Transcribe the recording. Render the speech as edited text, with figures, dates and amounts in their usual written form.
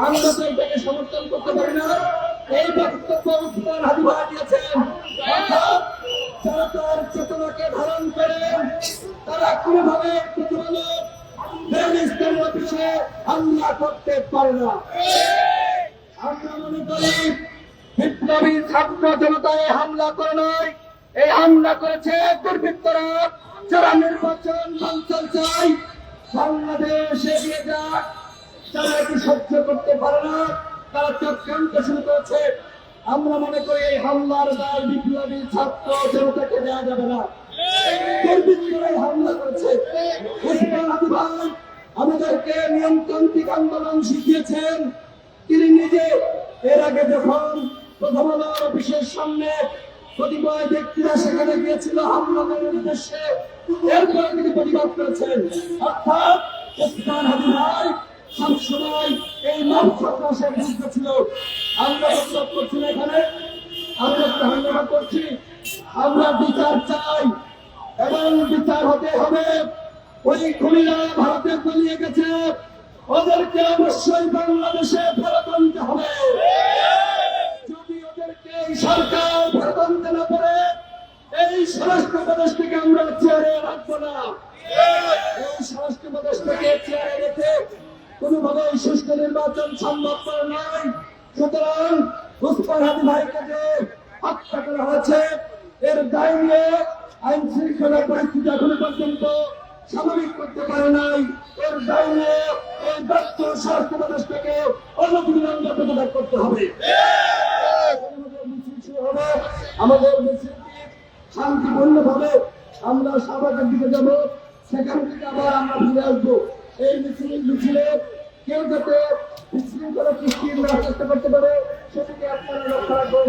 আমরা তো এটাকে সমর্থন করতে পারি না। এই বক্তব্য উসমান হাদি ভাই দিয়েছেন, যারা তার চেতনাকে ধারণ করে তারা কোনোভাবে প্রতিবাদক ইসলামের অফিসে হামলা করতে পারে না। আমরা মনে করি বিপ্লবী ছাত্র জনতায় হামলা করে নয়, এই হামলা করেছে দুর্বৃত্তরা, যারা নির্বাচন বানচাল চায়, বাংলাদেশ এগিয়ে যাক, যারা এটি সহ্য করতে পারে না তারা চক্রান্ত শুরু করেছে। আমরা মনে করি এই হামলার দায় বিপ্লবী ছাত্র জনতাকে দেওয়া যাবে না, দুর্বৃত্তরাই হামলা করেছে। উসমান হাদি ভাই আমাদেরকে নিয়মতান্ত্রিক আন্দোলন শিখিয়েছেন। তিনি নিজে এর আগে যখন প্রথম আলো অফিসের সামনে কতিপয় ব্যক্তিরা সেখানে গিয়েছিল হামলার উদ্দেশ্যে, এরপরে তিনি প্রতিবাদ করেছেন। অর্থাৎ উসমান হাদি ভাই সবসময় এই মব সন্ত্রাসের বিরুদ্ধে ছিল। আমরা প্রতিবাদ করছি না, এখানে আমরা ধন্যবাদ করছি। আমরা বিচার চাই এবং বিচার হতে হবে। ওই খুনিরা ভারতে পালিয়ে গেছে, ওদেরকে অবশ্যই বাংলাদেশে ফেরত আনতে হবে। যদি ওদেরকে এই সরকার ফেরত আনতে না পারে, এই স্বরাষ্ট্র উপদেষ্টাকে আমরা চেয়ারে রাখবো না। এই স্বরাষ্ট্র উপদেষ্টাকে চেয়ারে রেখে কোনোভাবে সুষ্ঠু নির্বাচন সম্ভব করে নয়। সুতরাং উসমান হাদি ভাইকে যে হত্যা করা হয়েছে, এর দায় নিয়ে আইন শৃঙ্খলা পরিস্থিতি এখনো পর্যন্ত স্বাভাবিক করতে পারে নাই। এর দায় নিয়ে এই ব্যর্থ স্বরাষ্ট্র উপদেষ্টাকে অনতিবিলম্বে প্রতিবাদ করতে হবে। মিছিল শুরু হবে, আমাদের মিছিলটি শান্তিপূর্ণভাবে আমরা শাহবাগের দিকে যাব, সেখান থেকে আবার আমরা ফিরে আসবো। এই মিছিলে কেউ যাতে বিশৃঙ্খলা সৃষ্টির না চেষ্টা করতে পারে, সেদিকে আপনারা লক্ষ্য রাখবেন।